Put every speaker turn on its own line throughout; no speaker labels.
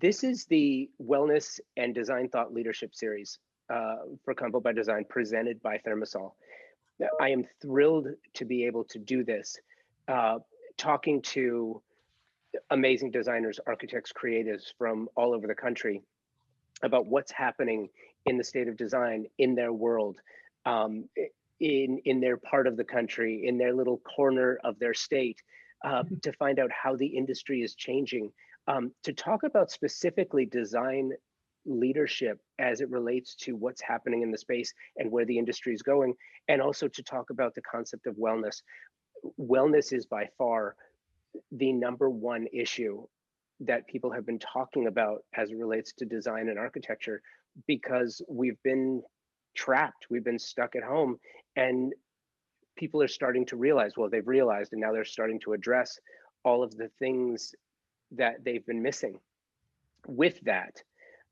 This is the Wellness and Design Thought Leadership Series for Convo by Design, presented by ThermaSol. I am thrilled to be able to do this, talking to amazing designers, architects, creatives from all over the country about what's happening in the state of design, in their world, in their part of the country, in their little corner of their state, to find out how the industry is changing, to talk about specifically design leadership as it relates to what's happening in the space and where the industry is going, and also to talk about the concept of wellness. Wellness is by far the #1 issue that people have been talking about as it relates to design and architecture, because we've been trapped, we've been stuck at home, and people are starting to realize, well, they've realized, and now they're starting to address all of the things that they've been missing. With that,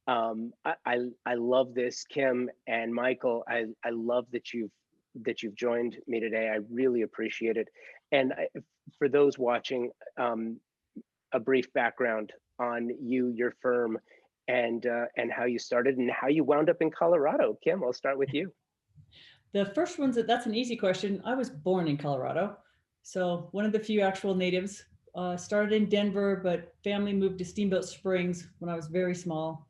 I love this, Kim and Michael. I love that you've joined me today. I really appreciate it. And for those watching, a brief background on you, your firm, and how you started and how you wound up in Colorado. Kim, I'll start with you.
The first one's that's an easy question. I was born in Colorado, so one of the few actual natives. Started in Denver, but family moved to Steamboat Springs when I was very small.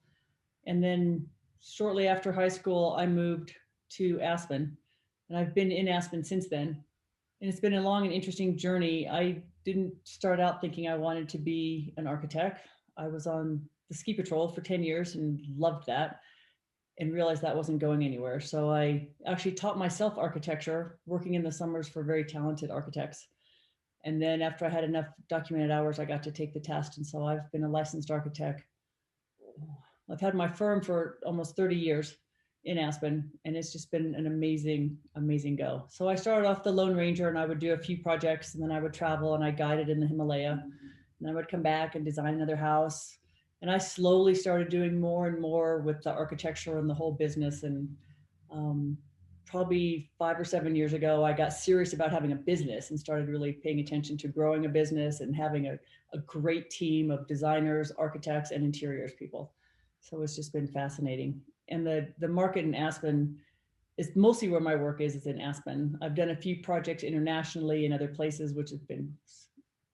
And then shortly after high school, I moved to Aspen, and I've been in Aspen since then. And it's been a long and interesting journey. I didn't start out thinking I wanted to be an architect. I was on the ski patrol for 10 years and loved that, and realized that wasn't going anywhere. So I actually taught myself architecture, working in the summers for very talented architects. And then after I had enough documented hours, I got to take the test. And so I've been a licensed architect. I've had my firm for almost 30 years in Aspen, and it's just been an amazing, amazing go. So I started off the Lone Ranger, and I would do a few projects, and then I would travel and I guided in the Himalaya. And I would come back and design another house. And I slowly started doing more and more with the architecture and the whole business. And probably 5 or 7 years ago, I got serious about having a business and started really paying attention to growing a business and having a great team of designers, architects, and interiors people. So it's just been fascinating. And the market in Aspen is mostly where my work is in Aspen. I've done a few projects internationally in other places, which has been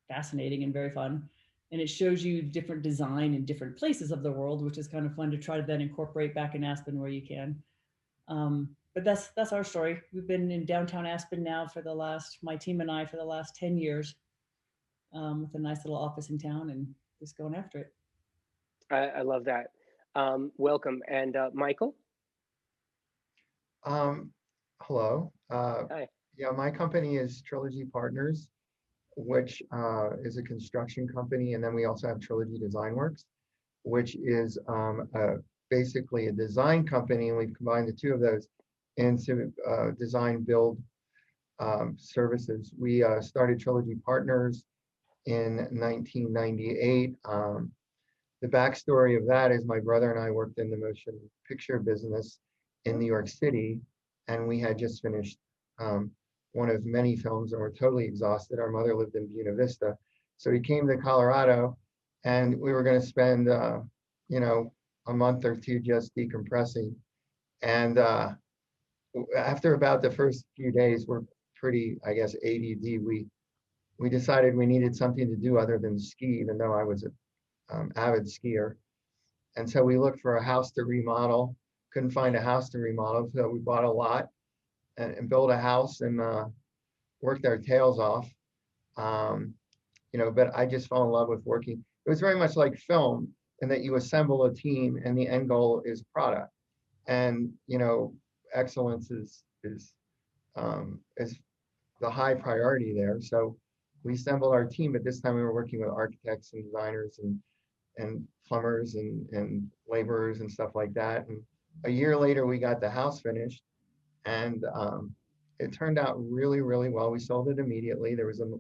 fascinating and very fun. And it shows you different design in different places of the world, which is kind of fun to try to then incorporate back in Aspen where you can. But that's our story. We've been in downtown Aspen now my team and I, for the last 10 years, with a nice little office in town and just going after it.
I love that. Welcome. And Michael?
Hello.
Hi.
Yeah, my company is Trilogy Partners, which is a construction company. And then we also have Trilogy Design Works, which is basically a design company. And we've combined the two of those into design build services. We started Trilogy Partners in 1998. The backstory of that is my brother and I worked in the motion picture business in New York City, and we had just finished one of many films and were totally exhausted. Our mother lived in Buena Vista. So we came to Colorado, and we were going to spend, a month or two just decompressing. And after about the first few days, we're pretty, I guess, ADD. We decided we needed something to do other than ski, even though I was an avid skier. And so we looked for a house to remodel, couldn't find a house to remodel. So we bought a lot and built a house and worked our tails off. But I just fell in love with working. It was very much like film, in that you assemble a team and the end goal is product. And, excellence is the high priority there. So we assembled our team, but this time we were working with architects and designers and plumbers and laborers and stuff like that. And a year later, we got the house finished, and it turned out really, really well. We sold it immediately. There was a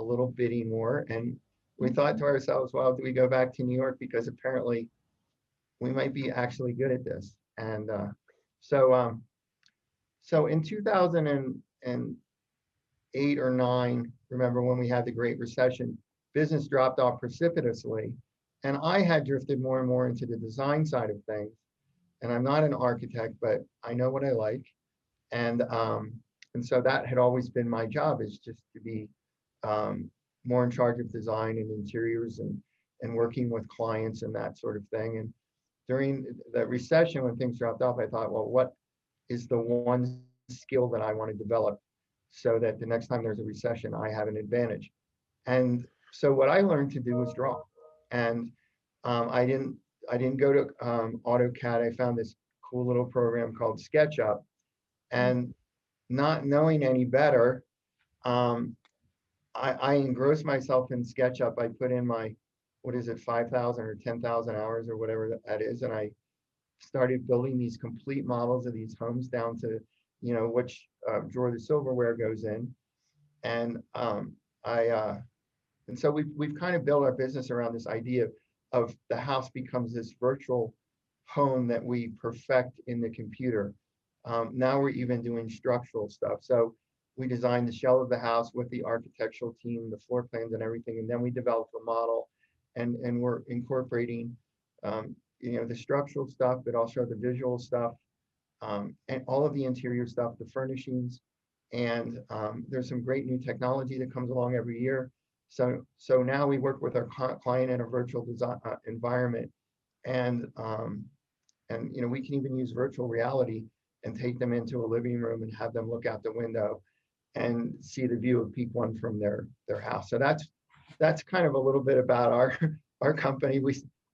little bidding war, and we thought to ourselves, well, do we go back to New York? Because apparently we might be actually good at this. And so in 2008 or 9, remember when we had the Great Recession, business dropped off precipitously. And I had drifted more and more into the design side of things. And I'm not an architect, but I know what I like. And so that had always been my job, is just to be more in charge of design and interiors and working with clients and that sort of thing. And during the recession, when things dropped off, I thought, well, what is the one skill that I want to develop so that the next time there's a recession, I have an advantage? And so what I learned to do was draw. And I didn't go to AutoCAD. I found this cool little program called SketchUp, and not knowing any better, I engrossed myself in SketchUp. I put in my, what is it, 5,000 or 10,000 hours or whatever that is, and I started building these complete models of these homes down to, which drawer the silverware goes in, and and so we've kind of built our business around this idea of the house becomes this virtual home that we perfect in the computer. Now we're even doing structural stuff. So we designed the shell of the house with the architectural team, the floor plans and everything, and then we developed a model, and we're incorporating, the structural stuff, but also the visual stuff, and all of the interior stuff, the furnishings, and there's some great new technology that comes along every year. So now we work with our client in a virtual design environment, and we can even use virtual reality and take them into a living room and have them look out the window and see the view of Peak One from their house. So that's kind of a little bit about our company.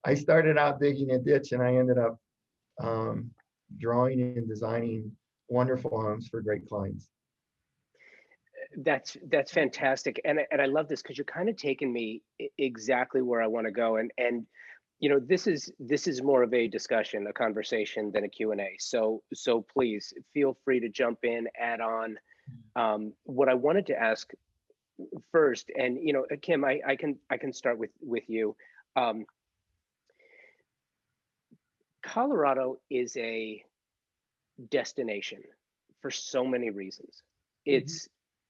I started out digging a ditch, and I ended up drawing and designing wonderful homes for great clients.
That's fantastic, and I love this because you're kind of taking me exactly where I want to go, and this is more of a discussion, a conversation than a Q&A. So please feel free to jump in, add on. What I wanted to ask first, and Kim, I can start with you. Colorado is a destination for so many reasons.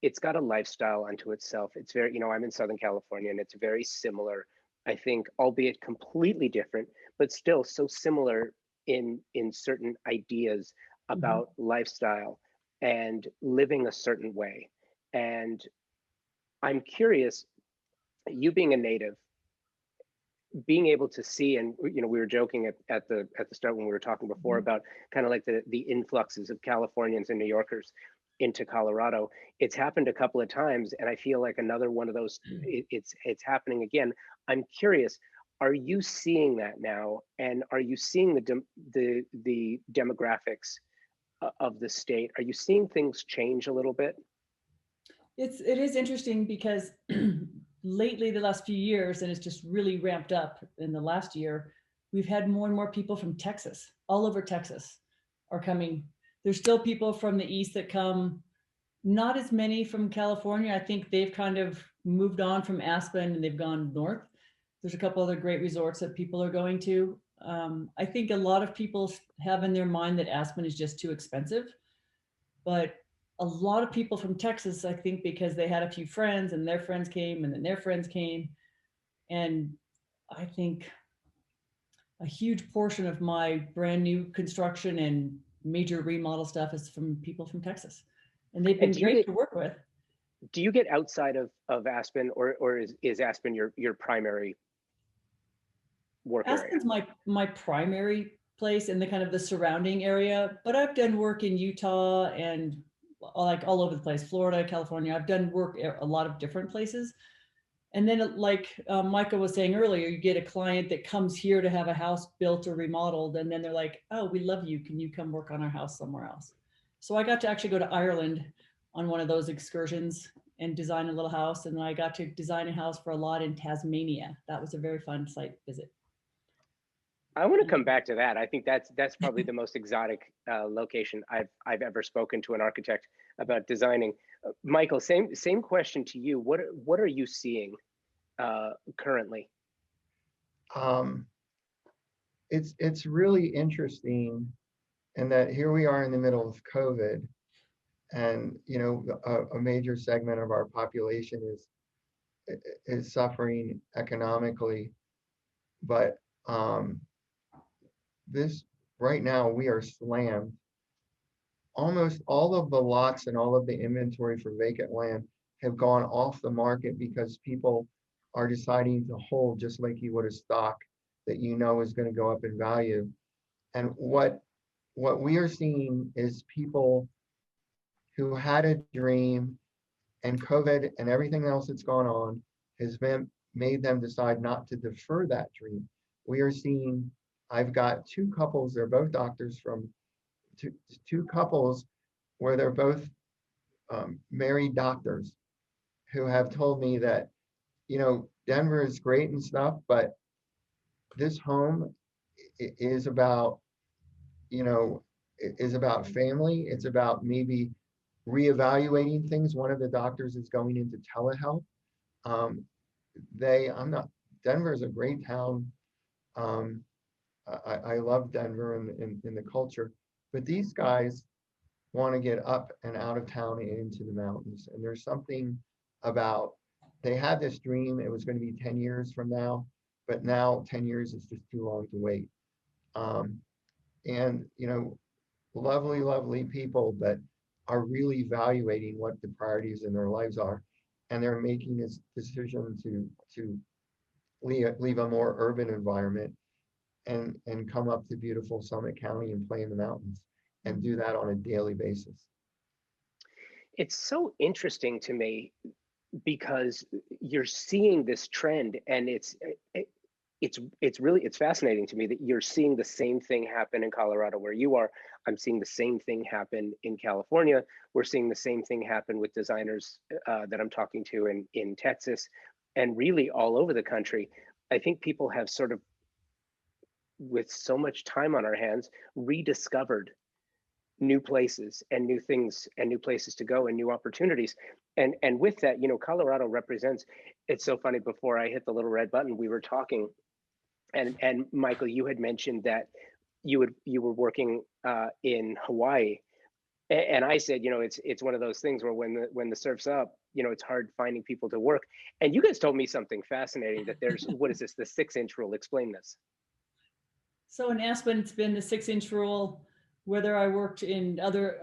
It's got a lifestyle unto itself. It's very, I'm in Southern California, and it's very similar, I think, albeit completely different, but still so similar in certain ideas about lifestyle and living a certain way. And I'm curious, you being a native, being able to see, and we were joking at the start when we were talking before about kind of like the influxes of Californians and New Yorkers into Colorado. It's happened a couple of times, and I feel like another one of those, it's happening again. I'm curious, are you seeing that now, and are you seeing the demographics of the state? Are you seeing things change a little bit?
It is interesting because lately, the last few years, and it's just really ramped up in the last year, we've had more and more people from Texas, all over Texas, are coming. There's still people from the east that come, not as many from California. I think they've kind of moved on from Aspen and they've gone north. There's a couple other great resorts that people are going to. I think a lot of people have in their mind that Aspen is just too expensive, but a lot of people from Texas, I think, because they had a few friends and their friends came and then their friends came. And I think a huge portion of my brand new construction and major remodel stuff is from people from Texas, and they've been great to work with.
Do you get outside of Aspen, or is Aspen your primary work area?
Aspen's my primary place in the kind of the surrounding area, but I've done work in Utah and like all over the place, Florida, California. I've done work a lot of different places. And then like Michael was saying earlier, you get a client that comes here to have a house built or remodeled, and then they're like, oh, we love you. Can you come work on our house somewhere else? So I got to actually go to Ireland on one of those excursions and design a little house. And then I got to design a house for a lot in Tasmania. That was a very fun site visit.
I want to come back to that. I think that's probably the most exotic location I've ever spoken to an architect about designing. Michael, same question to you. What are you seeing currently?
It's really interesting, in that here we are in the middle of COVID, and a major segment of our population is suffering economically. but this right now we are slammed. Almost all of the lots and all of the inventory for vacant land have gone off the market because people are deciding to hold just like you would a stock that you know is going to go up in value. And what we are seeing is people who had a dream, and COVID and everything else that's gone on has made them decide not to defer that dream. We are seeing, I've got two couples, they're both doctors from two couples where they're both married doctors who have told me that, you know, Denver is great and stuff, but this home is about, you know, is about family. It's about maybe reevaluating things. One of the doctors is going into telehealth. Um, I'm not, Denver is a great town. Um, I love Denver and the culture, but these guys want to get up and out of town and into the mountains. And there's something about, they had this dream, it was going to be 10 years from now, but now 10 years is just too long to wait. And, you know, lovely, lovely people that are really evaluating what the priorities in their lives are. And they're making this decision to leave a more urban environment and come up to beautiful Summit County and play in the mountains and do that on a daily basis.
It's so interesting to me because you're seeing this trend, and it's fascinating to me that you're seeing the same thing happen in Colorado where you are. I'm seeing the same thing happen in California. We're seeing the same thing happen with designers that I'm talking to in Texas, and really all over the country. I think people have sort of, with so much time on our hands, rediscovered new places and new things and new places to go and new opportunities. And with that, you know, Colorado represents, it's so funny, before I hit the little red button, we were talking, and Michael, you had mentioned that you were working in Hawaii. And I said, you know, it's one of those things where when the surf's up, you know, it's hard finding people to work. And you guys told me something fascinating, that there's, what is this, the 6-inch rule? Explain this.
So in Aspen, it's been the 6-inch rule, whether I worked in other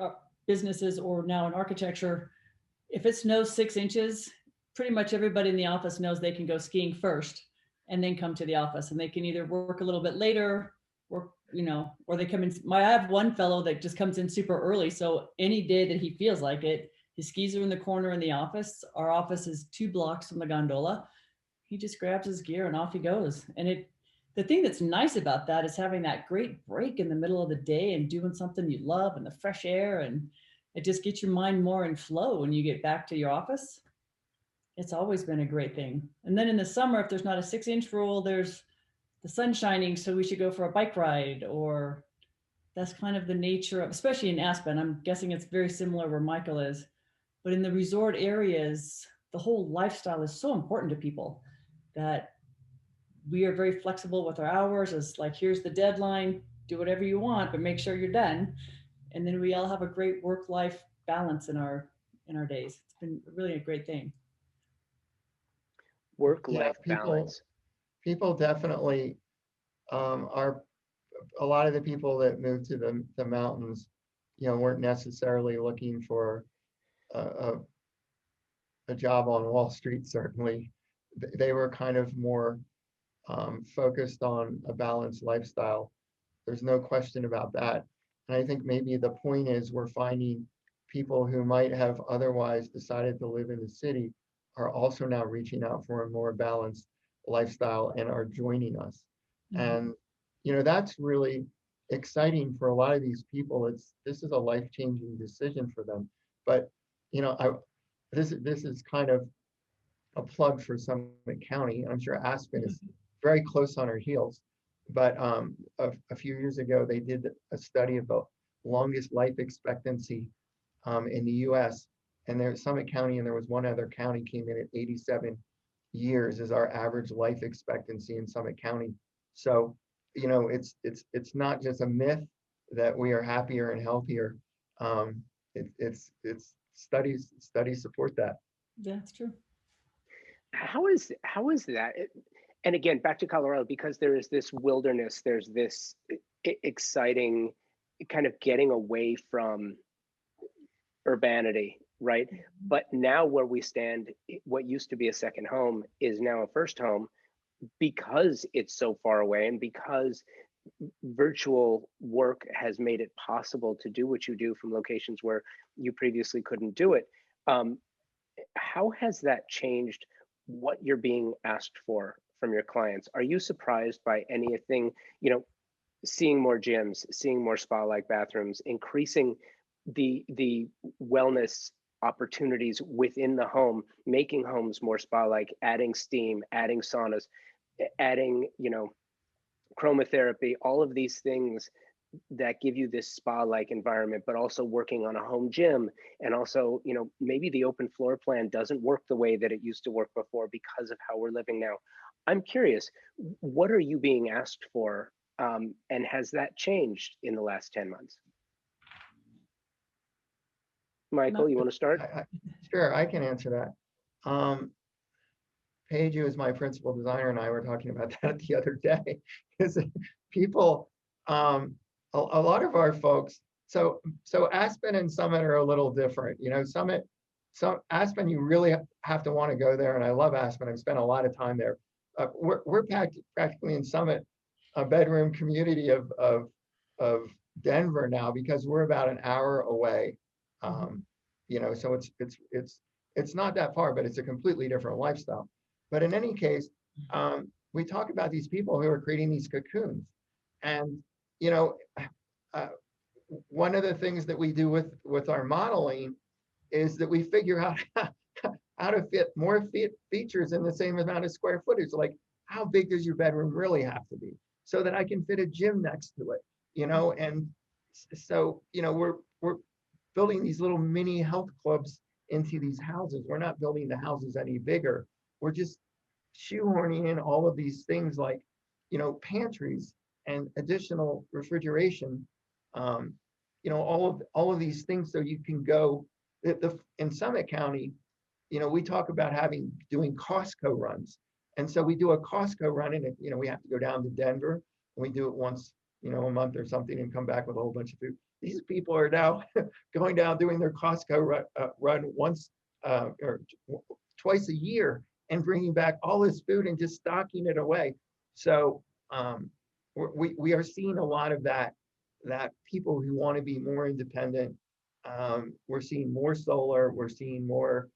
businesses or now in architecture. If it snows 6 inches, pretty much everybody in the office knows they can go skiing first and then come to the office, and they can either work a little bit later or, you know, or they come in. I have one fellow that just comes in super early. So any day that he feels like it, his skis are in the corner in the office. Our office is 2 blocks from the gondola. He just grabs his gear and off he goes. And the thing that's nice about that is having that great break in the middle of the day and doing something you love and the fresh air, and it just gets your mind more in flow when you get back to your office. It's always been a great thing. And then in the summer, if there's not a 6-inch rule, there's the sun shining, so we should go for a bike ride, or that's kind of the nature of, especially in Aspen. I'm guessing it's very similar where Michael is, but in the resort areas, the whole lifestyle is so important to people that we are very flexible with our hours. It's like, here's the deadline, do whatever you want, but make sure you're done. And then we all have a great work-life balance in our days. It's been really a great thing.
Work-life balance.
People definitely are, a lot of the people that moved to the mountains, you know, weren't necessarily looking for a job on Wall Street. Certainly, they were kind of more focused on a balanced lifestyle. There's no question about that. And I think maybe the point is we're finding people who might have otherwise decided to live in the city are also now reaching out for a more balanced lifestyle and are joining us. Mm-hmm. And, you know, that's really exciting for a lot of these people. This is a life-changing decision for them. But, you know, this is kind of a plug for Summit County. I'm sure Aspen is very close on our heels. But a few years ago, they did a study of the longest life expectancy in the U.S. And there's Summit County, and there was one other county came in at 87 years as our average life expectancy in Summit County. So, you know, it's not just a myth that we are happier and healthier. It's studies support that.
Yeah, it's true.
How is that? And again, back to Colorado, because there is this wilderness, there's this exciting kind of getting away from urbanity, right? But now where we stand, what used to be a second home is now a first home because it's so far away and because virtual work has made it possible to do what you do from locations where you previously couldn't do it. How has that changed what you're being asked for from your clients? Are you surprised by anything, you know, seeing more gyms, seeing more spa-like bathrooms, increasing the wellness opportunities within the home, making homes more spa-like, adding steam, adding saunas, adding, you know, chromotherapy, all of these things that give you this spa-like environment, but also working on a home gym. And also, you know, maybe the open floor plan doesn't work the way that it used to work before because of how we're living now. I'm curious, what are you being asked for? And has that changed in the last 10 months? Michael, you want to start?
Sure, I can answer that. Paige, who is my principal designer, and I were talking about that the other day. Is people, a lot of our folks. So Aspen and Summit are a little different. You know, Aspen, you really have to want to go there, and I love Aspen. I've spent a lot of time there. We're practically in Summit, a bedroom community of Denver now, because we're about an hour away. You know, so it's not that far, but it's a completely different lifestyle. But in any case, we talk about these people who are creating these cocoons, and you know, one of the things that we do with our modeling is that we figure out how to fit more features in the same amount of square footage. Like, how big does your bedroom really have to be, so that I can fit a gym next to it? You know, and so you know, we're building these little mini health clubs into these houses. We're not building the houses any bigger. We're just shoehorning in all of these things, like, you know, pantries and additional refrigeration. You know, all of these things, so you can go. In Summit County, you know, we talk about doing Costco runs, and so we do a Costco run, and you know, we have to go down to Denver, and we do it once, you know, a month or something, and come back with a whole bunch of food. These people are now going down doing their Costco run once or twice a year, and bringing back all this food and just stocking it away. So we are seeing a lot of that people who want to be more independent. We're seeing more solar. We're seeing more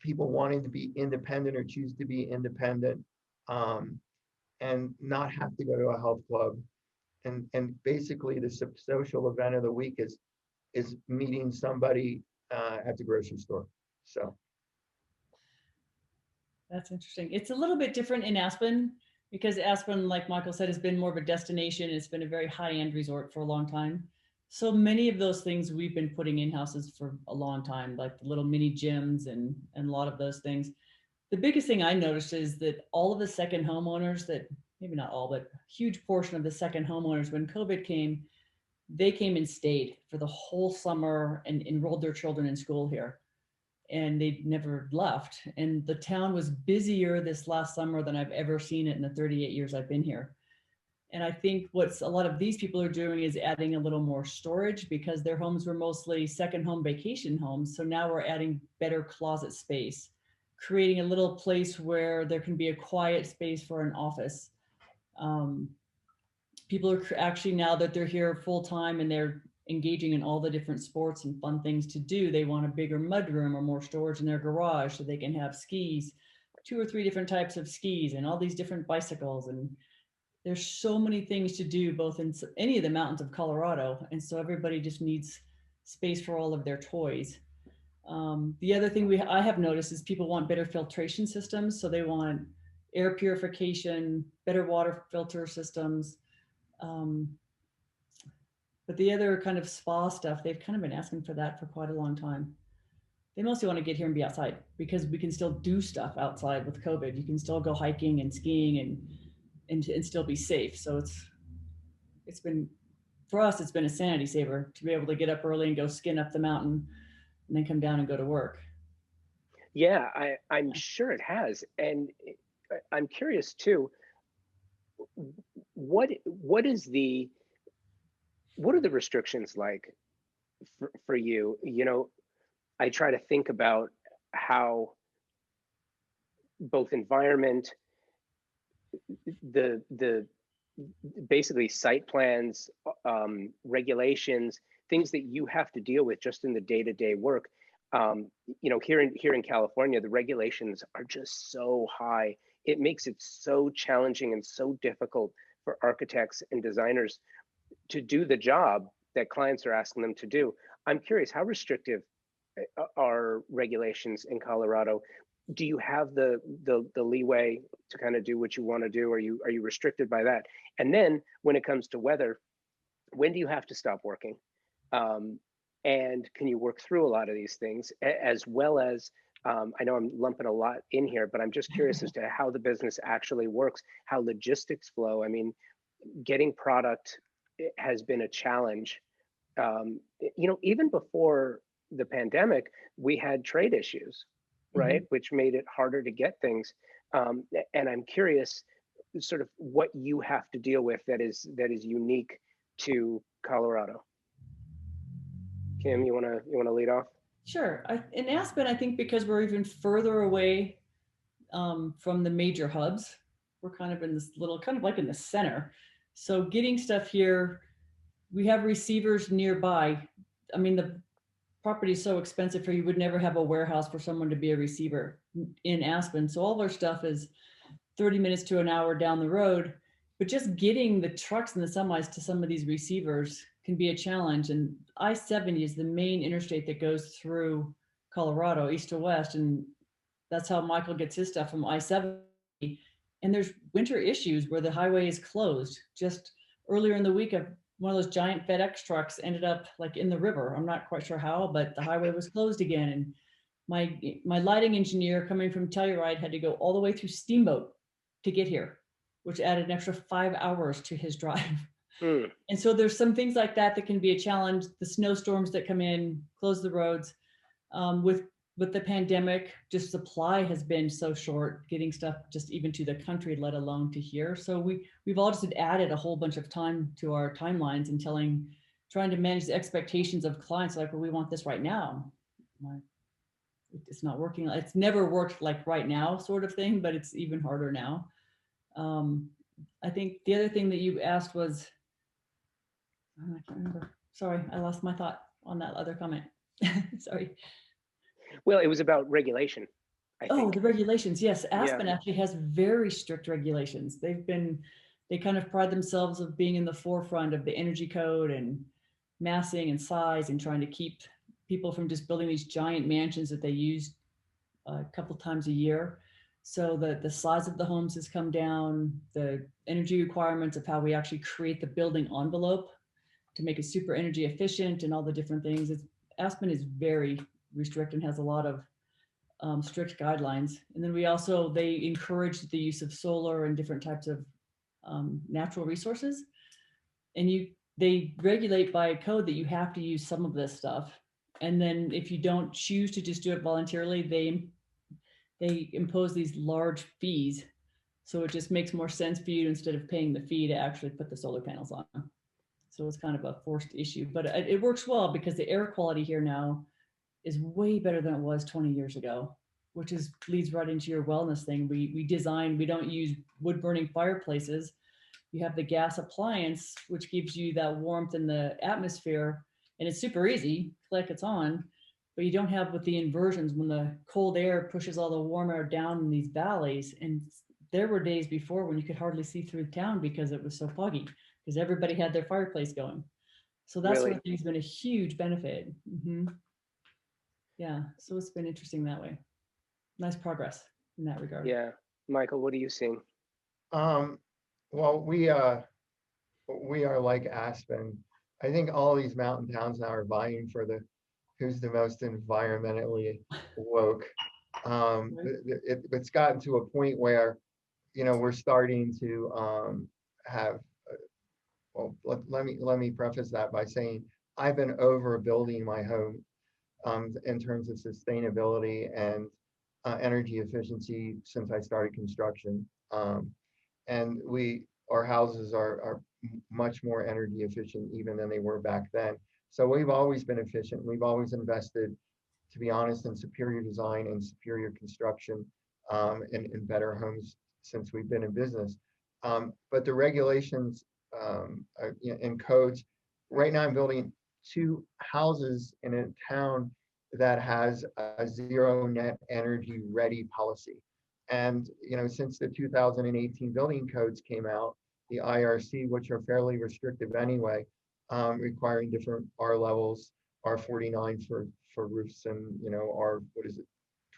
people wanting to be independent or choose to be independent, and not have to go to a health club. And basically the social event of the week is meeting somebody at the grocery store. So
that's interesting. It's a little bit different in Aspen, because Aspen, like Michael said, has been more of a destination. It's been a very high-end resort for a long time. So many of those things we've been putting in houses for a long time, like the little mini gyms and a lot of those things. The biggest thing I noticed is that all of the second homeowners, that maybe not all, but a huge portion of the second homeowners, when COVID came, they came and stayed for the whole summer and enrolled their children in school here. And they never left. And the town was busier this last summer than I've ever seen it in the 38 years I've been here. And I think what a lot of these people are doing is adding a little more storage, because their homes were mostly second home vacation homes. So now we're adding better closet space, creating a little place where there can be a quiet space for an office. People are actually, now that they're here full time and they're engaging in all the different sports and fun things to do, they want a bigger mudroom or more storage in their garage so they can have skis, 2 or 3 different types of skis and all these different bicycles. And there's so many things to do both in any of the mountains of Colorado. And so everybody just needs space for all of their toys. The other thing I have noticed is people want better filtration systems. So they want air purification, better water filter systems. But the other kind of spa stuff, they've kind of been asking for that for quite a long time. They mostly want to get here and be outside, because we can still do stuff outside with COVID. You can still go hiking and skiing and still be safe. So it's been, for us, it's been a sanity saver to be able to get up early and go skin up the mountain and then come down and go to work.
Yeah, I'm sure it has. And I'm curious too, what are the restrictions like for you? You know, I try to think about how both environment, the basically site plans, regulations, things that you have to deal with just in the day-to-day work. You know, here in California, the regulations are just so high. It makes it so challenging and so difficult for architects and designers to do the job that clients are asking them to do. I'm curious, how restrictive are regulations in Colorado? Do you have the leeway to kind of do what you want to do? Are you restricted by that? And then when it comes to weather, when do you have to stop working? And can you work through a lot of these things, as well as, I know I'm lumping a lot in here, but I'm just curious as to how the business actually works, how logistics flow. I mean, getting product has been a challenge. You know, even before the pandemic, we had trade issues, right? Which made it harder to get things. And I'm curious sort of what you have to deal with that is unique to Colorado. Kim, you wanna lead off?
Sure. In Aspen, I think because we're even further away from the major hubs, we're kind of in this little, kind of like in the center. So getting stuff here, we have receivers nearby. I mean, the property is so expensive, for you would never have a warehouse for someone to be a receiver in Aspen. So all of our stuff is 30 minutes to an hour down the road. But just getting the trucks and the semis to some of these receivers can be a challenge. And I-70 is the main interstate that goes through Colorado, east to west. And that's how Michael gets his stuff, from I-70. And there's winter issues where the highway is closed. Just earlier in the week, one of those giant FedEx trucks ended up like in the river. I'm not quite sure how, but the highway was closed again. And my lighting engineer coming from Telluride had to go all the way through Steamboat to get here, which added an extra 5 hours to his drive. And so there's some things like that that can be a challenge. The snowstorms that come in, close the roads. With the pandemic, just supply has been so short, getting stuff just even to the country, let alone to here. So we've all just added a whole bunch of time to our timelines and trying to manage the expectations of clients. Like, well, we want this right now. It's not working. It's never worked like right now sort of thing, but it's even harder now. I think the other thing that you asked was, I can't remember. Sorry, I lost my thought on that other comment. Sorry.
Well, it was about regulation, I think.
The regulations. Yes, Aspen actually has very strict regulations. They kind of pride themselves of being in the forefront of the energy code and massing and size, and trying to keep people from just building these giant mansions that they use a couple times a year. So the size of the homes has come down, the energy requirements of how we actually create the building envelope to make it super energy efficient and all the different things. Aspen is very restricted and has a lot of strict guidelines. And then they encourage the use of solar and different types of natural resources. And they regulate by code that you have to use some of this stuff. And then if you don't choose to just do it voluntarily, they impose these large fees. So it just makes more sense for you, instead of paying the fee, to actually put the solar panels on. So it's kind of a forced issue, but it works well because the air quality here now is way better than it was 20 years ago, which leads right into your wellness thing. We don't use wood burning fireplaces. You have the gas appliance, which gives you that warmth in the atmosphere, and it's super easy, click, it's on. But you don't have with the inversions, when the cold air pushes all the warm air down in these valleys. And there were days before when you could hardly see through town because it was so foggy, because everybody had their fireplace going. So that sort of thing has been a huge benefit. Yeah, so it's been interesting that way. Nice progress in that regard.
Yeah, Michael, what are you seeing?
Well, we are like Aspen. I think all these mountain towns now are vying for who's the most environmentally woke. It's gotten to a point where, we're starting to have. Well, let me preface that by saying I've been overbuilding my home in terms of sustainability and energy efficiency since I started construction. And our houses are much more energy efficient even than they were back then. So we've always been efficient. We've always invested, to be honest, in superior design and superior construction, and better homes since we've been in business. But the regulations, and codes, right now I'm building 2 houses in a town that has a zero net energy ready policy. And since the 2018 building codes came out, the IRC, which are fairly restrictive anyway, requiring different R levels, R49 for roofs, and R, what is it,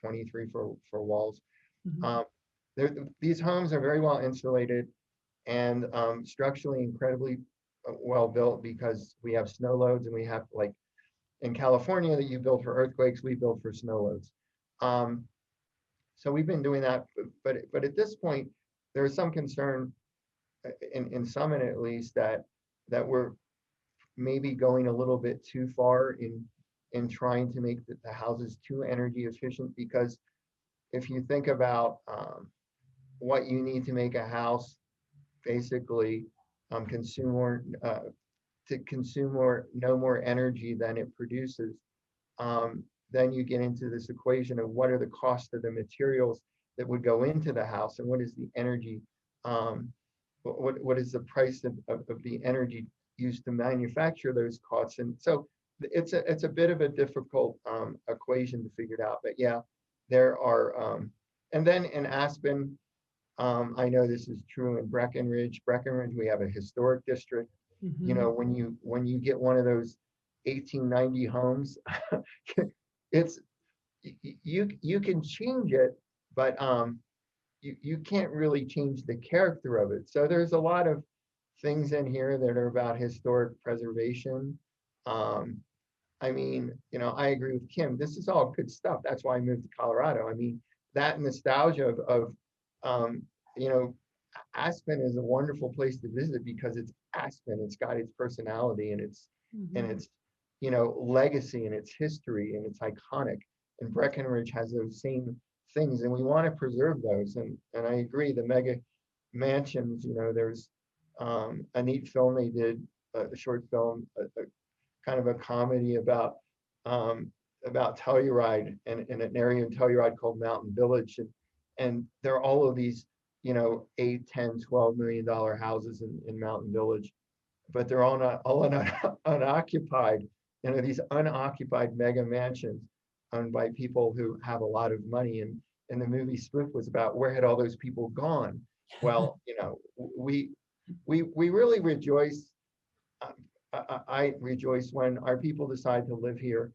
23 for walls.
Mhm.
These homes are very well insulated and structurally incredibly well built, because we have snow loads, and we have, like in California, that you build for earthquakes, we build for snow loads. So we've been doing that, but at this point, there is some concern, in Summit at least, that we're maybe going a little bit too far in trying to make the houses too energy efficient. Because if you think about what you need to make a house basically consume more, no more energy than it produces, then you get into this equation of what are the costs of the materials that would go into the house, and what is the energy, what is the price of the energy used to manufacture those costs. And so it's a bit of a difficult equation to figure it out. But yeah, there are, and then in Aspen, I know this is true in Breckenridge. We have a historic district.
Mhm.
When you get one of those 1890 homes, it's you can change it, but you can't really change the character of it. So there's a lot of things in here that are about historic preservation. I mean, I agree with Kim. This is all good stuff. That's why I moved to Colorado. I mean, that nostalgia of um, you know, Aspen is a wonderful place to visit because it's Aspen. It's got its personality, and
Mhm.
its legacy, and its history, and it's iconic. And Breckenridge has those same things, and we want to preserve those. And I agree, the mega mansions. There's a neat film they did, a short film, a kind of a comedy about Telluride, and in an area in Telluride called Mountain Village. And there are all of these 8, 10, $12 million houses in Mountain Village, but they're all not unoccupied. These unoccupied mega mansions owned by people who have a lot of money. And the movie Spoof was about, where had all those people gone? Well, we really rejoice. uh, I rejoice when our people decide to live here,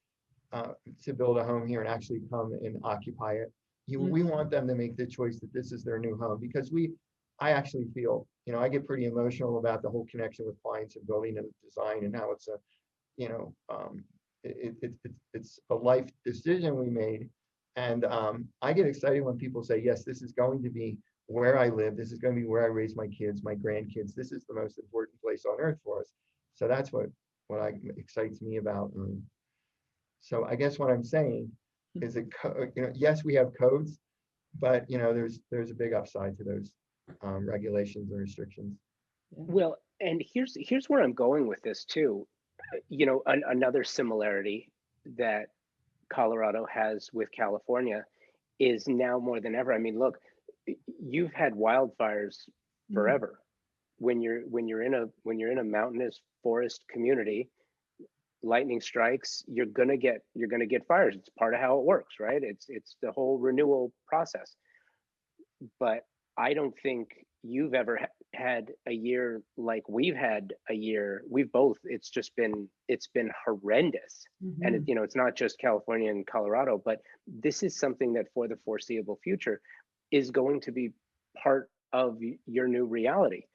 to build a home here and actually come and occupy it. We
Mhm.
want them to make the choice that this is their new home, because I actually feel, I get pretty emotional about the whole connection with clients and building and design, and how it's a, you know, it's a life decision we made. And I get excited when people say, yes, this is going to be where I live. This is going to be where I raise my kids, my grandkids. This is the most important place on earth for us. So that's what excites me about. So I guess what I'm saying is that, yes, we have codes, but there's a big upside to those regulations and restrictions.
Yeah.
Well, and here's where I'm going with this too. Another similarity that Colorado has with California is now more than ever. I mean, look, you've had wildfires
Mhm.
forever. When you're in a mountainous forest community, lightning strikes, you're gonna get fires. It's part of how it works, right? It's the whole renewal process. But I don't think you've ever had a year like we've had a year. We've both. It's been horrendous, and
Mhm.
it's not just California and Colorado, but this is something that for the foreseeable future is going to be part of your new reality.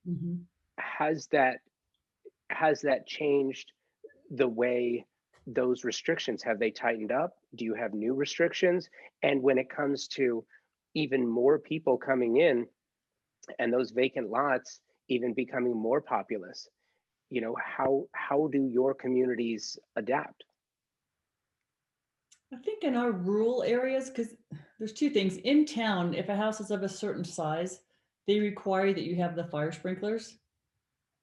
Mhm.
Has that changed the way those restrictions, have they tightened up? Do you have new restrictions? And when it comes to even more people coming in and those vacant lots even becoming more populous, how do your communities adapt?
I think in our rural areas, because There's two things. In town, if a house is of a certain size, they require that you have the fire sprinklers.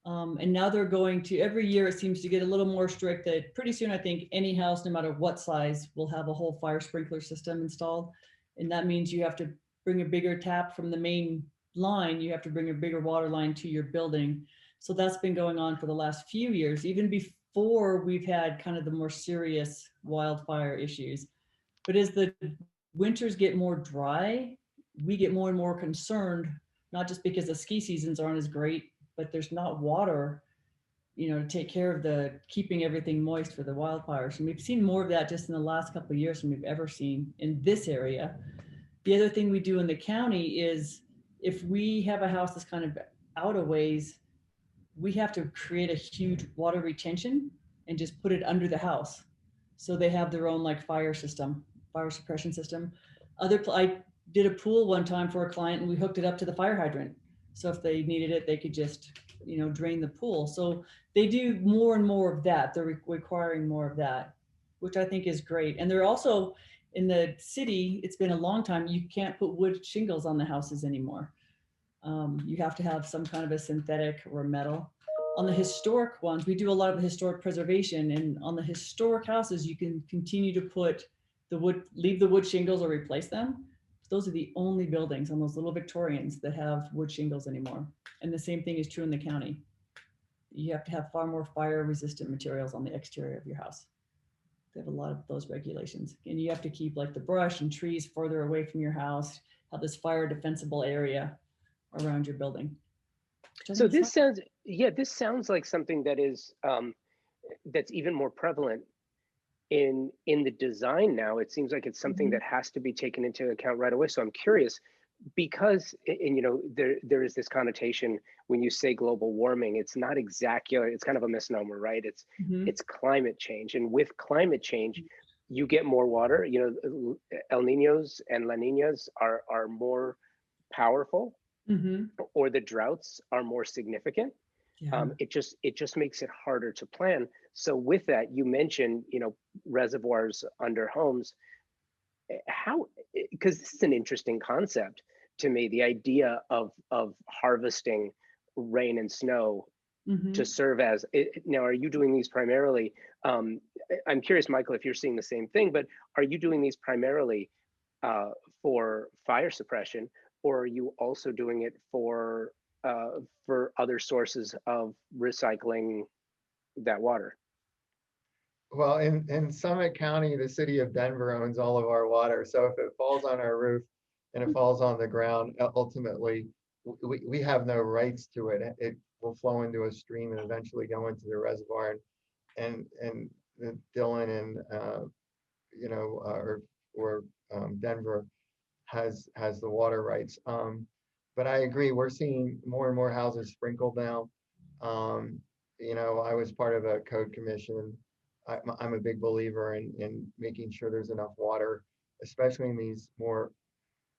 And now they're going to, every year it seems to get a little more strict that pretty soon I think any house, no matter what size, will have a whole fire sprinkler system installed. And that means you have to bring a bigger tap from the main line. You have to bring a bigger water line to your building. So that's been going on for the last few years, even before we've had kind of the more serious wildfire issues. But as the winters get more dry, we get more and more concerned, not just because the ski seasons aren't as great, but there's not water, to take care of the keeping everything moist for the wildfires. And we've seen more of that just in the last couple of years than we've ever seen in this area. The other thing we do in the county is if we have a house that's kind of out of ways, we have to create a huge water retention and just put it under the house. So they have their own like fire suppression system. I did a pool one time for a client and we hooked it up to the fire hydrant. So if they needed it, they could just, drain the pool. So they do more and more of that. They're requiring more of that, which I think is great. And they're also in the city, it's been a long time, you can't put wood shingles on the houses anymore. You have to have some kind of a synthetic or metal. On the historic ones, we do a lot of the historic preservation, and on the historic houses, you can continue to put the wood, leave the wood shingles or replace them. Those are the only buildings on those little Victorians that have wood shingles anymore. And the same thing is true in the county. You have to have far more fire resistant materials on the exterior of your house. They have a lot of those regulations, and you have to keep like the brush and trees further away from your house, have this fire defensible area around your building.
So this sounds like something that is that's even more prevalent in the design now. It seems like it's something that has to be taken into account right away. So I'm curious, because there is this connotation when you say global warming, it's not exactly, it's kind of a misnomer, right? It's climate change, and with climate change, you get more water. El Niños and La Niñas are more powerful. Or the droughts are more significant. It just makes it harder to plan. So with that, you mentioned, reservoirs under homes. How, because this is an interesting concept to me, the idea of harvesting rain and snow to serve as now, are you doing these primarily? I'm curious, Michael, if you're seeing the same thing, but are you doing these primarily for fire suppression? Or are you also doing it for other sources of recycling that water?
Well, in Summit County, the city of Denver owns all of our water. So if it falls on our roof and it falls on the ground, ultimately, we have no rights to it. It will flow into a stream and eventually go into the reservoir. And Dylan and Denver has the water rights. But I agree, we're seeing more and more houses sprinkled now. I was part of a code commission. I'm a big believer in making sure there's enough water, especially in these more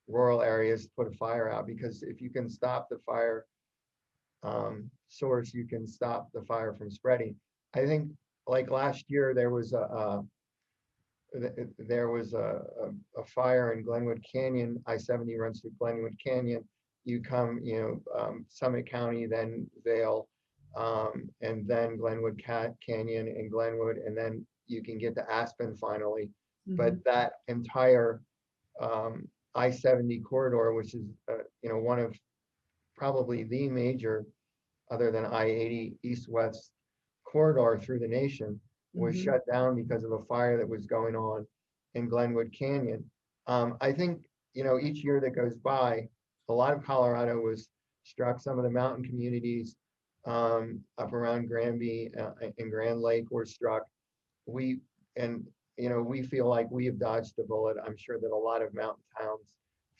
rural areas, to put a fire out, because if you can stop the fire source, you can stop the fire from spreading. I think like last year, there was a fire in Glenwood Canyon. I-70 runs through Glenwood Canyon. You come, Summit County, then Vail, and then Glenwood Canyon and Glenwood, and then you can get to Aspen finally. But that entire I-70 corridor, which is one of probably the major, other than I-80 east-west corridor through the nation, was shut down because of a fire that was going on in Glenwood Canyon. I think, each year that goes by, a lot of Colorado was struck. Some of the mountain communities up around Granby and Grand Lake were struck. We feel like we have dodged the bullet. I'm sure that a lot of mountain towns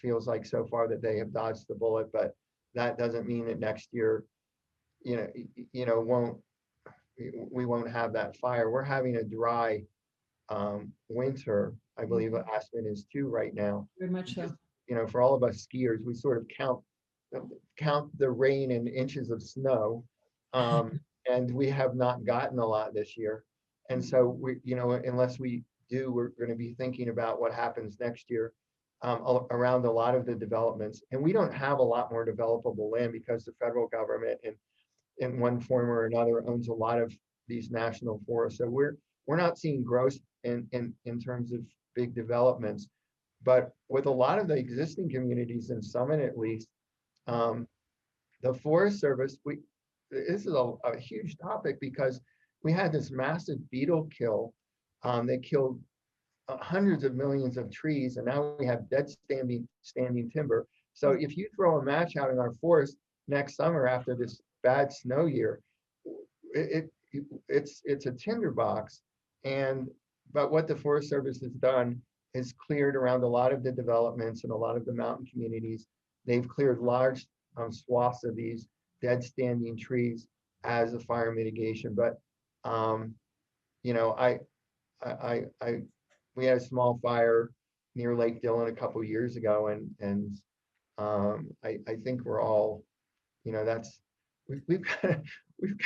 feels like so far that they have dodged the bullet, but that doesn't mean that next year, we won't have that fire. We're having a dry winter. I believe Aspen is too right now.
Very much so.
For all of us skiers, we sort of count the rain in inches of snow, and we have not gotten a lot this year. And so we, unless we do, we're going to be thinking about what happens next year. around a lot of the developments. And we don't have a lot more developable land because the federal government in one form or another owns a lot of these national forests. So we're not seeing growth in terms of big developments. But with a lot of the existing communities in Summit, at least, the Forest Service, this is a huge topic because we had this massive beetle kill that killed hundreds of millions of trees, and now we have dead standing timber. So if you throw a match out in our forest next summer after this bad snow year, it's a tinderbox. But what the Forest Service has done is cleared around a lot of the developments and a lot of the mountain communities. They've cleared large swaths of these dead standing trees as a fire mitigation. But you know, we had a small fire near Lake Dillon a couple of years ago, and I think we're all, you know, we've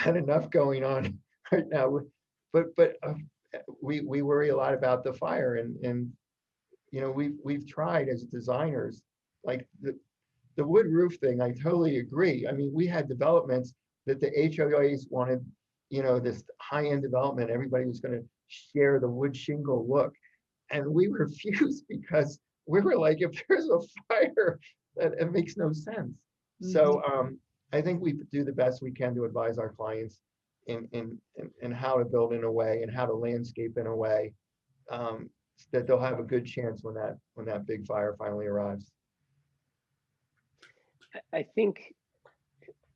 got enough going on right now. But we worry a lot about the fire, and you know, we've tried as designers, like the wood roof thing. I totally agree. I mean, we had developments that the HOAs wanted, you know, this high-end development. Everybody was going to share the wood shingle look, and we refused because we were like, if there's a fire, that it makes no sense. Mm-hmm. So I think we do the best we can to advise our clients in how to build in a way and how to landscape in a way that they'll have a good chance when that big fire finally arrives.
I think,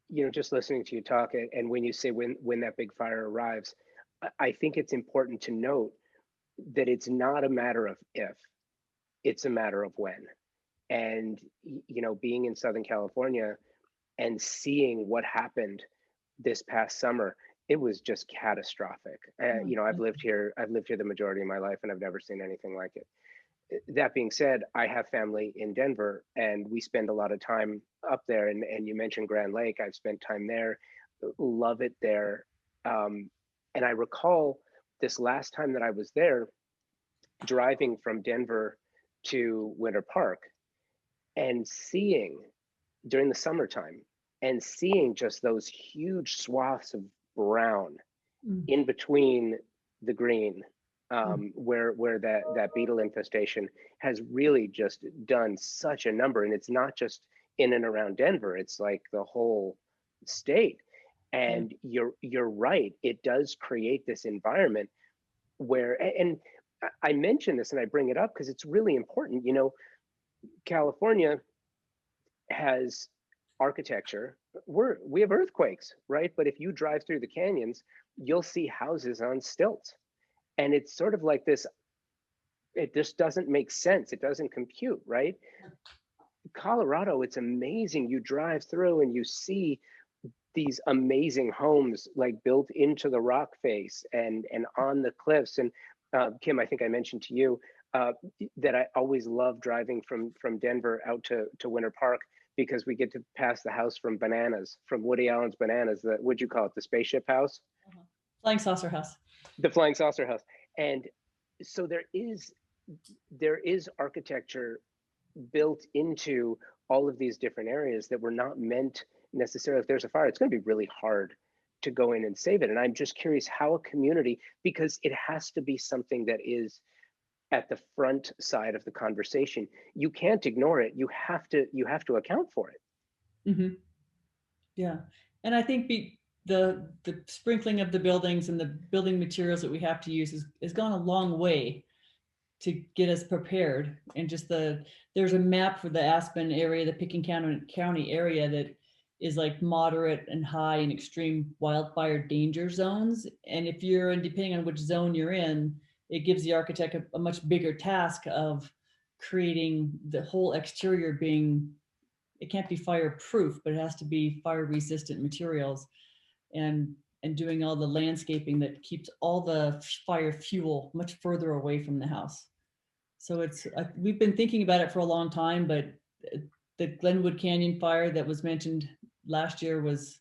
you know, just listening to you talk, and when you say when that big fire arrives, I think it's important to note that it's not a matter of if, it's a matter of when. And, you know, being in Southern California and seeing what happened this past summer, it was just catastrophic. You know, I've lived here the majority of my life, and I've never seen anything like it. That being said, I have family in Denver, and we spend a lot of time up there. And you mentioned Grand Lake. I've spent time there, love it there. And I recall this last time that I was there, driving from Denver to Winter Park and seeing during the summertime and seeing just those huge swaths of brown in between the green, where that beetle infestation has really just done such a number. And it's not just in and around Denver, it's like the whole state. And you're right, it does create this environment where, and I mention this and I bring it up because it's really important. You know, California has architecture. We have earthquakes, right? But if you drive through the canyons, you'll see houses on stilts. And it's sort of like this, it just doesn't make sense. It doesn't compute, right? Colorado, it's amazing. You drive through and you see these amazing homes like built into the rock face and on the cliffs. And Kim, I think I mentioned to you that I always love driving from Denver out to Winter Park, because we get to pass the house from Bananas, from Woody Allen's Bananas. What'd you call it? The spaceship house?
Flying saucer house.
The flying saucer house. And so there is architecture built into all of these different areas that were not meant necessarily, if there's a fire, it's going to be really hard to go in and save it. And I'm just curious how a community, because it has to be something that is at the front side of the conversation. You can't ignore it. You have to account for it.
Mm-hmm. Yeah. And I think the sprinkling of the buildings and the building materials that we have to use has gone a long way to get us prepared. And just there's a map for the Aspen area, the Pickens County area, that is like moderate and high and extreme wildfire danger zones. And if you're in, depending on which zone you're in, it gives the architect a much bigger task of creating the whole exterior being, it can't be fireproof, but it has to be fire resistant materials, and doing all the landscaping that keeps all the fire fuel much further away from the house. So we've been thinking about it for a long time, but the Glenwood Canyon fire that was mentioned last year was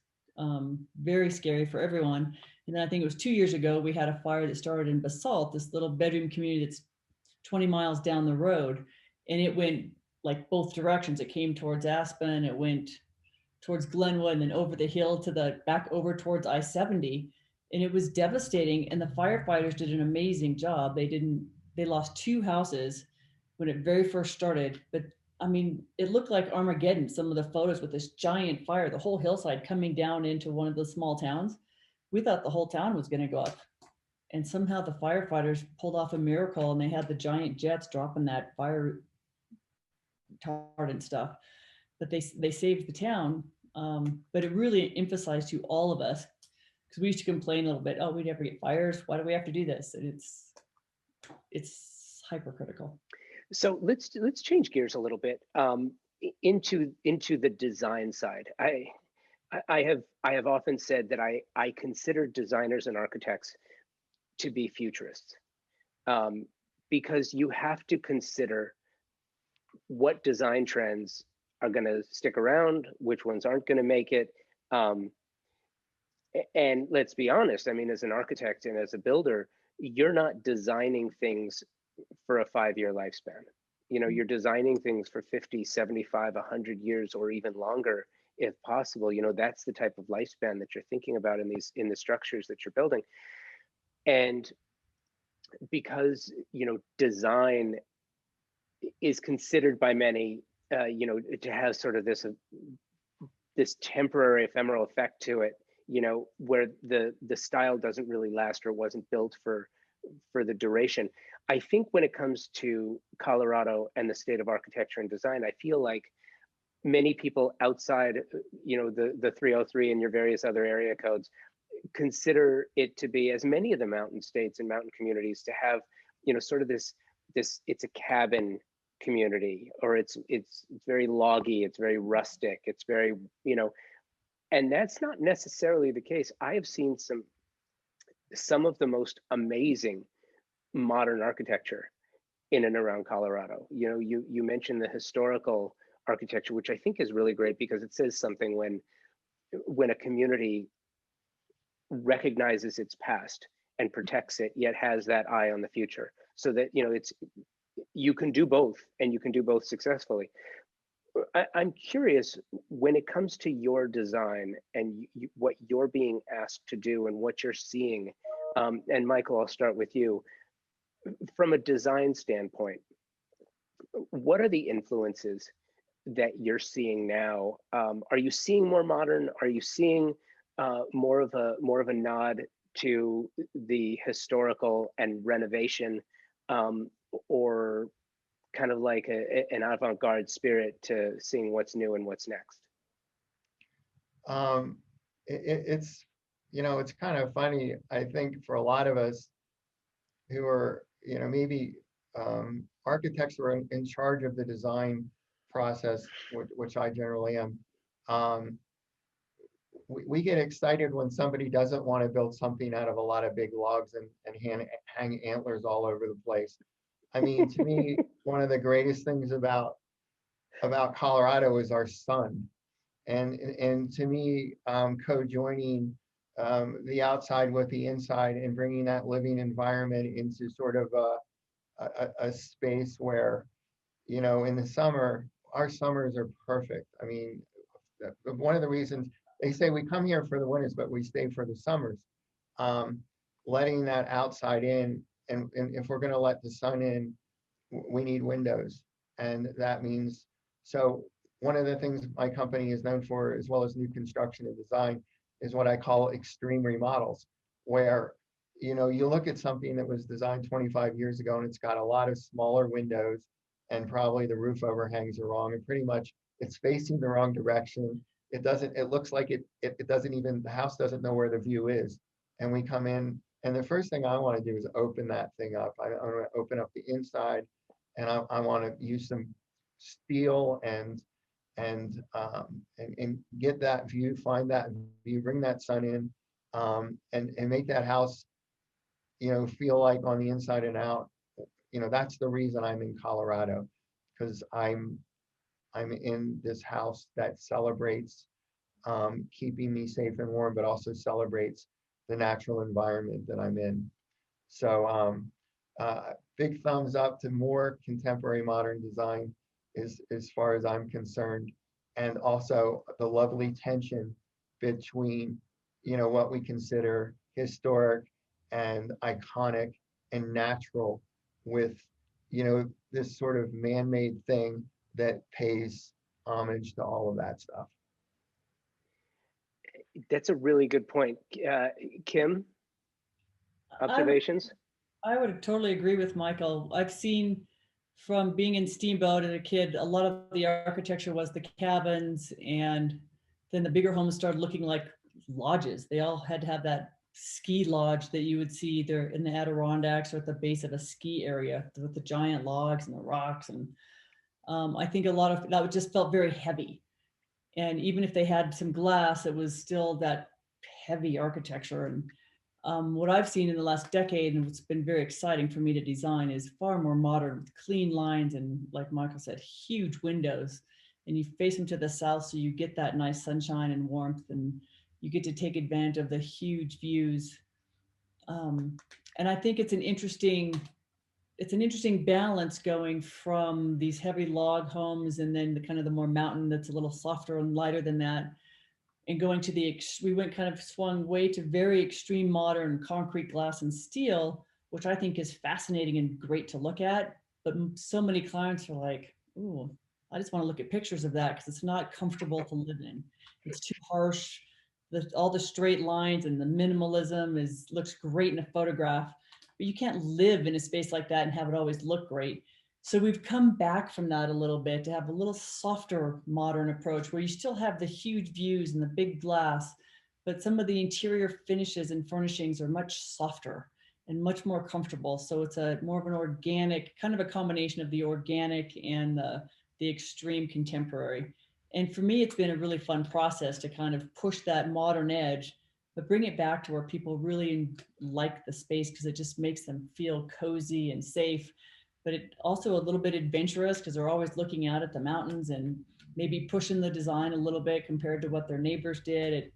very scary for everyone. And then I think it was 2 years ago, we had a fire that started in Basalt, this little bedroom community that's 20 miles down the road. and it went like both directions. It came towards Aspen, it went towards Glenwood, and then over the hill to the back over towards I-70. And it was devastating. And the firefighters did an amazing job. They lost 2 houses when it very first started. But I mean, it looked like Armageddon, some of the photos with this giant fire, the whole hillside coming down into one of the small towns. We thought the whole town was going to go up. And somehow the firefighters pulled off a miracle, and they had the giant jets dropping that fire retardant stuff. But they saved the town. But it really emphasized to all of us, because we used to complain a little bit, oh, we never get fires, why do we have to do this? And it's hypercritical.
So let's change gears a little bit, into the design side. I have often said that I consider designers and architects to be futurists, because you have to consider what design trends are going to stick around, which ones aren't going to make it. And let's be honest, I mean, as an architect and as a builder, you're not designing things for a 5-year lifespan. You know, you're designing things for 50, 75, 100 years, or even longer, if possible. You know, that's the type of lifespan that you're thinking about in the structures that you're building. And because, you know, design is considered by many, you know, to have sort of this temporary ephemeral effect to it, you know, where the style doesn't really last or wasn't built for the duration. I think when it comes to Colorado and the state of architecture and design, I feel like many people outside, you know, the 303 and your various other area codes consider it to be, as many of the mountain states and mountain communities, to have, you know, sort of this it's a cabin community, or it's very loggy, it's very rustic, it's very, you know, and that's not necessarily the case. I have seen some of the most amazing modern architecture in and around Colorado. You know, you mentioned the historical architecture, which I think is really great, because it says something when a community recognizes its past and protects it, yet has that eye on the future, so that, you know, you can do both, and you can do both successfully. I'm curious, when it comes to your design and what you're being asked to do and what you're seeing, and Michael, I'll start with you. From a design standpoint, what are the influences that you're seeing now? Are you seeing more modern? Are you seeing more of a nod to the historical and renovation, or kind of like an avant-garde spirit to seeing what's new and what's next?
It's, you know, it's kind of funny. I think for a lot of us who are, you know, maybe architects who are in charge of the design process, which I generally am, we get excited when somebody doesn't want to build something out of a lot of big logs and hang antlers all over the place. I mean, to me, one of the greatest things about Colorado is our sun, and to me, co-joining the outside with the inside and bringing that living environment into sort of a space where, you know, in the summer, our summers are perfect. I mean, one of the reasons they say we come here for the winters, but we stay for the summers. Letting that outside in, and if we're going to let the sun in, we need windows, and that means, so one of the things my company is known for, as well as new construction and design, is what I call extreme remodels, where, you know, you look at something that was designed 25 years ago and it's got a lot of smaller windows, and probably the roof overhangs are wrong, and pretty much it's facing the wrong direction. It looks like it doesn't even, the house doesn't know where the view is. And we come in, and the first thing I want to do is open that thing up. I want to open up the inside, and I want to use some steel and get that view, find that view, bring that sun in, and make that house, you know, feel like on the inside and out. You know, that's the reason I'm in Colorado, because I'm in this house that celebrates keeping me safe and warm, but also celebrates the natural environment that I'm in. So big thumbs up to more contemporary modern design as far as I'm concerned. And also the lovely tension between, what we consider historic and iconic and natural with, this sort of man-made thing that pays homage to all of that stuff.
That's a really good point. Kim, observations?
I would totally agree with Michael. I've seen from being in Steamboat as a kid, a lot of the architecture was the cabins, and then the bigger homes started looking like lodges. They all had to have that ski lodge that you would see either in the Adirondacks or at the base of a ski area with the giant logs and the rocks. And I think a lot of that just felt very heavy. And even if they had some glass, it was still that heavy architecture. And what I've seen in the last decade, and what's been very exciting for me to design, is far more modern, with clean lines and, like Michael said, huge windows. And you face them to the south, so you get that nice sunshine and warmth, and you get to take advantage of the huge views. And I think it's an interesting balance going from these heavy log homes and then the kind of the more mountain that's a little softer and lighter than that, and going to we went kind of swung way to very extreme modern concrete, glass, and steel, which I think is fascinating and great to look at. But so many clients are like, "Ooh, I just want to look at pictures of that because it's not comfortable to live in. It's too harsh. All the straight lines and the minimalism looks great in a photograph, but you can't live in a space like that and have it always look great." So we've come back from that a little bit to have a little softer modern approach where you still have the huge views and the big glass, but some of the interior finishes and furnishings are much softer and much more comfortable. So it's a more of an organic, kind of a combination of the organic and the extreme contemporary. And for me, it's been a really fun process to kind of push that modern edge, but bring it back to where people really like the space because it just makes them feel cozy and safe. But it also a little bit adventurous because they're always looking out at the mountains and maybe pushing the design a little bit compared to what their neighbors did. It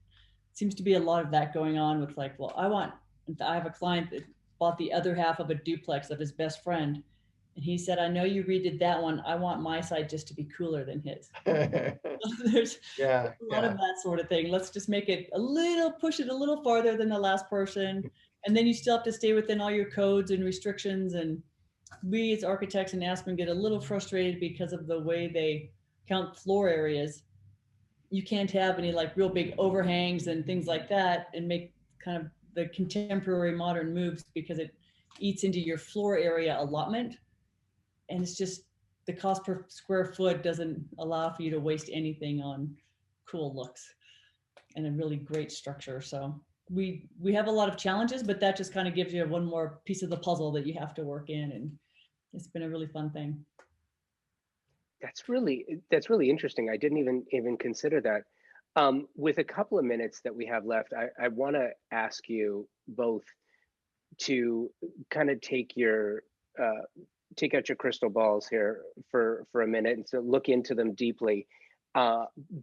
seems to be a lot of that going on with like, well, I have a client that bought the other half of a duplex of his best friend. And he said, "I know you redid that one. I want my side just to be cooler than his." There's a lot of that sort of thing. Let's just make it push it a little farther than the last person. And then you still have to stay within all your codes and restrictions. And we as architects in Aspen get a little frustrated because of the way they count floor areas. You can't have any like real big overhangs and things like that and make kind of the contemporary modern moves because it eats into your floor area allotment. And it's just the cost per square foot doesn't allow for you to waste anything on cool looks and a really great structure. So we have a lot of challenges, but that just kind of gives you one more piece of the puzzle that you have to work in. And it's been a really fun thing.
That's really interesting. I didn't even consider that. With a couple of minutes that we have left, I want to ask you both to kind of take out your crystal balls here for a minute and to look into them deeply,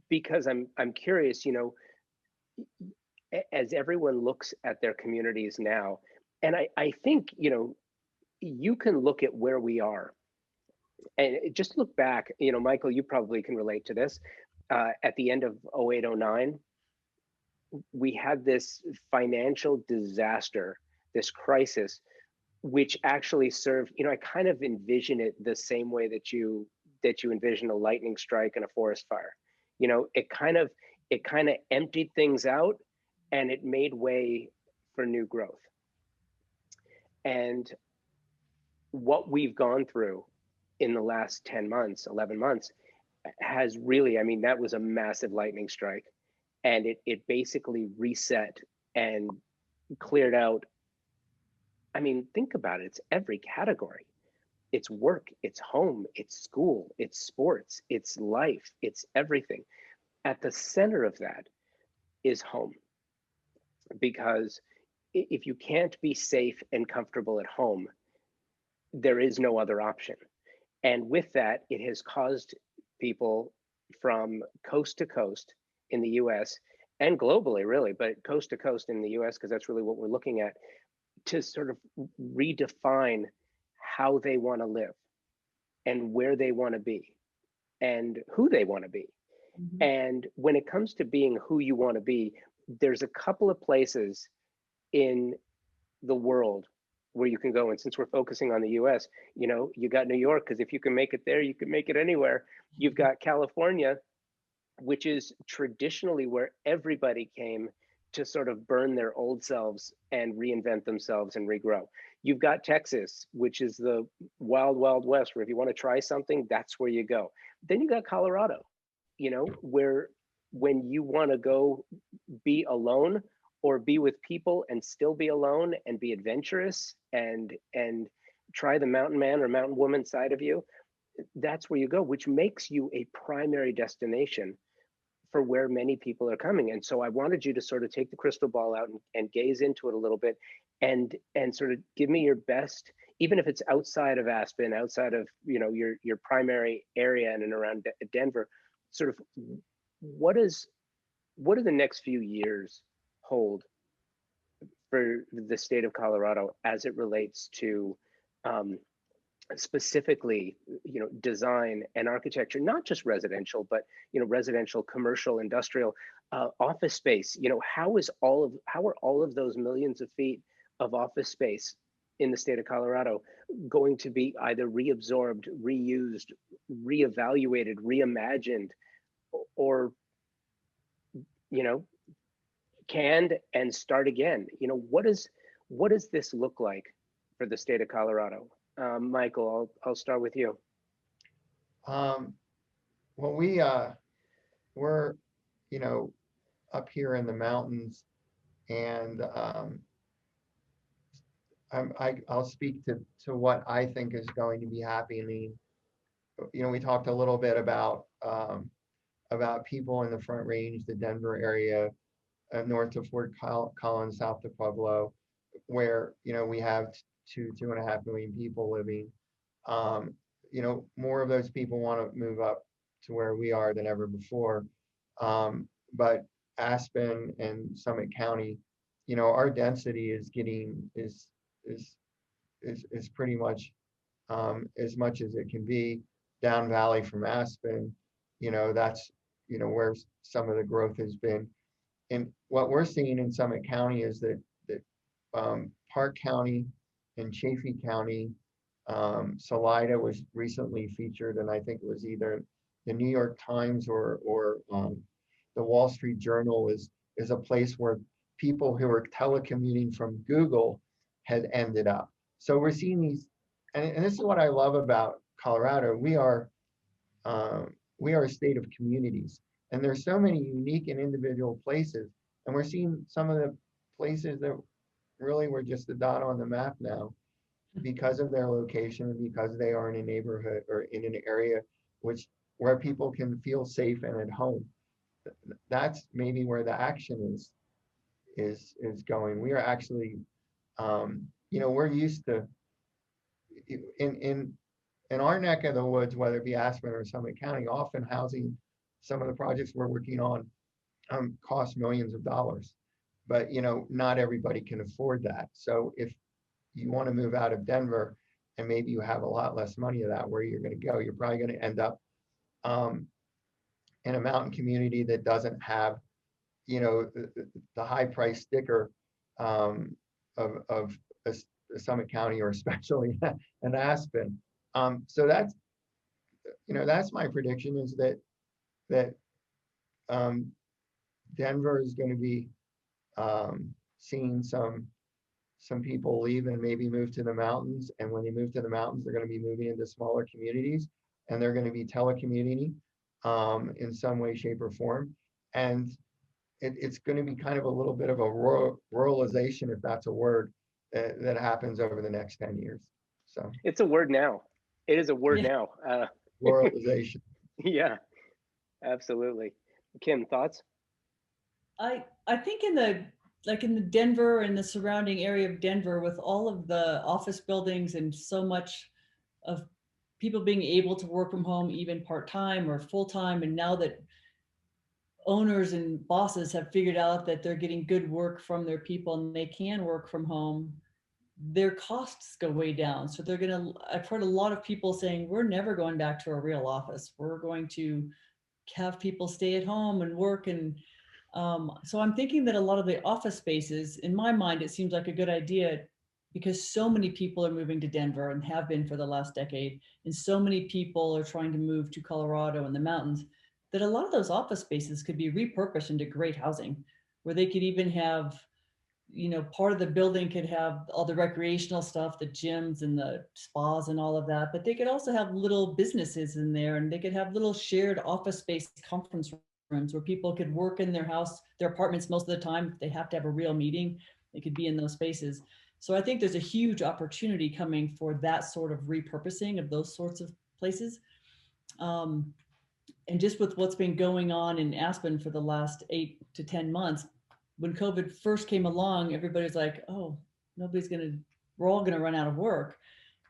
because I'm curious, as everyone looks at their communities now, and I think, you can look at where we are and just look back, Michael, you probably can relate to this. At the end of 0809, we had this financial disaster, this crisis, which actually served, I kind of envision it the same way that you envision a lightning strike and a forest fire. It kind of emptied things out and it made way for new growth. And what we've gone through in the last 10 months, 11 months has really, that was a massive lightning strike, and it basically reset and cleared out. Think about it. It's every category. It's work, it's home, it's school, it's sports, it's life, it's everything. At the center of that is home. Because if you can't be safe and comfortable at home, there is no other option. And with that, it has caused people from coast to coast in the US and globally, really, but coast to coast in the US, because that's really what we're looking at, to sort of redefine how they want to live and where they want to be and who they want to be.
Mhm.
And when it comes to being who you want to be, there's a couple of places in the world where you can go. And since we're focusing on the US, you got New York, because if you can make it there, you can make it anywhere. You've got California, which is traditionally where everybody came to sort of burn their old selves and reinvent themselves and regrow. You've got Texas, which is the wild, wild west, where if you want to try something, that's where you go. Then you got Colorado, where when you want to go be alone or be with people and still be alone and be adventurous and try the mountain man or mountain woman side of you, that's where you go, which makes you a primary destination for where many people are coming. And so I wanted you to sort of take the crystal ball out and gaze into it a little bit and sort of give me your best, even if it's outside of Aspen, outside of your primary area and around Denver, sort of what do the next few years hold for the state of Colorado as it relates to specifically design and architecture, not just residential, but residential, commercial, industrial, office space. How are all of those millions of feet of office space in the state of Colorado going to be either reabsorbed, reused, reevaluated, reimagined, or canned and start again? What does this look like for the state of Colorado? Michael, I'll start with you.
Well, we're, up here in the mountains, and I'll speak to what I think is going to be happening. We talked a little bit about people in the Front Range, the Denver area, north of Fort Collins, south of Pueblo, where we have 2.5 million people living. More of those people want to move up to where we are than ever before. But Aspen and Summit County, our density is pretty much as much as it can be. Down valley from Aspen, that's where some of the growth has been. And what we're seeing in Summit County is that Park County and Chaffee County, Salida was recently featured, and I think it was either the New York Times or the Wall Street Journal is a place where people who are telecommuting from Google had ended up. So we're seeing these, and this is what I love about Colorado. We are a state of communities, and there's so many unique and individual places, and we're seeing some of the places that really were just a dot on the map now because of their location and because they are in a neighborhood or in an area where people can feel safe and at home. That's maybe where the action is going. We are actually, we're used to in our neck of the woods, whether it be Aspen or Summit County, often housing, some of the projects we're working on cost millions of dollars, but not everybody can afford that. So if you want to move out of Denver and maybe you have a lot less money of that, where you're going to go, you're probably going to end up in a mountain community that doesn't have the high price sticker of Summit County, or especially an Aspen. So that's my prediction, is that Denver is going to be seeing some people leave and maybe move to the mountains. And when they move to the mountains, they're going to be moving into smaller communities, and they're going to be telecommuting in some way, shape, or form. And it's going to be kind of a little bit of a ruralization, if that's a word, that happens over the next 10 years. So
it's a word now. It is a word now.
Ruralization.
Yeah, absolutely. Kim, thoughts?
I think in the Denver and the surrounding area of Denver, with all of the office buildings and so much of people being able to work from home, even part-time or full-time, and now that owners and bosses have figured out that they're getting good work from their people and they can work from home, their costs go way down. So they're gonna, I've heard a lot of people saying, we're never going back to a real office. We're going to have people stay at home and work. And so I'm thinking that a lot of the office spaces, in my mind, it seems like a good idea because so many people are moving to Denver and have been for the last decade. And so many people are trying to move to Colorado and the mountains that a lot of those office spaces could be repurposed into great housing where they could even have, you know, part of the building could have all the recreational stuff, the gyms and the spas and all of that, but they could also have little businesses in there and they could have little shared office space conference rooms where people could work in their house, their apartments most of the time. If they have to have a real meeting, they could be in those spaces. So I think there's a huge opportunity coming for that sort of repurposing of those sorts of places. And just with what's been going on in Aspen for the last 8 to 10 months, when COVID first came along, everybody's like, oh, we're all gonna run out of work.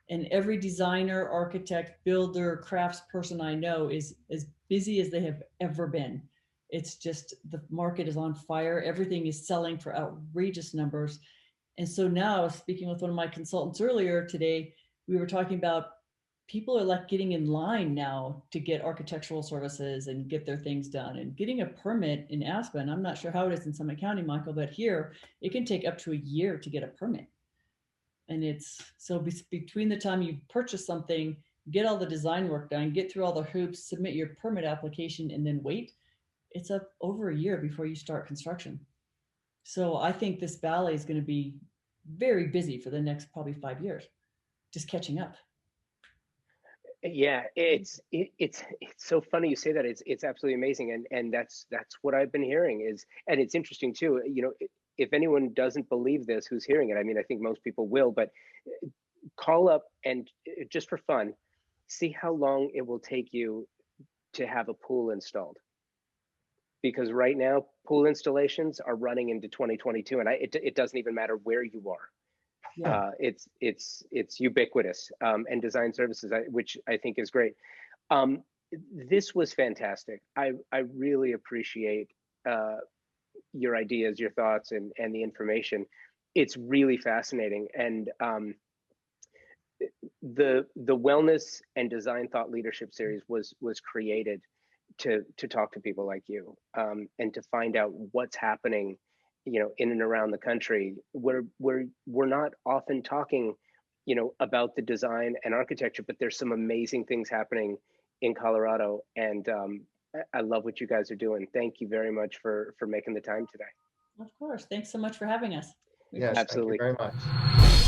And every designer, architect, builder, crafts person I know is as busy as they have ever been. It's just the market is on fire. Everything is selling for outrageous numbers. And so now, speaking with one of my consultants earlier today, we were talking about people are like getting in line now to get architectural services and get their things done. And getting a permit in Aspen, I'm not sure how it is in Summit County, Michael, but here it can take up to a year to get a permit. And it's so between the time you purchase something, get all the design work done, get through all the hoops, submit your permit application, and then wait, it's up over a year before you start construction. So I think this valley is going to be very busy for the next probably 5 years, just catching up.
Yeah, it's so funny you say that. It's absolutely amazing, and that's what I've been hearing is, and it's interesting too. You know, if anyone doesn't believe this, who's hearing it, I mean, I think most people will, but call up and just for fun, see how long it will take you to have a pool installed. Because right now, pool installations are running into 2022, and it doesn't even matter where you are.
Yeah.
It's ubiquitous, and design services, which I think is great. This was fantastic. I really appreciate your ideas, your thoughts, and the information. It's really fascinating, and the wellness and design thought leadership series was created to talk to people like you, and to find out what's happening, you know, in and around the country. We're not often talking, you know, about the design and architecture, but there's some amazing things happening in Colorado, and I love what you guys are doing. Thank you very much for making the time today.
Of course. Thanks so much for having us.
Yes,
Absolutely.
thank you very much.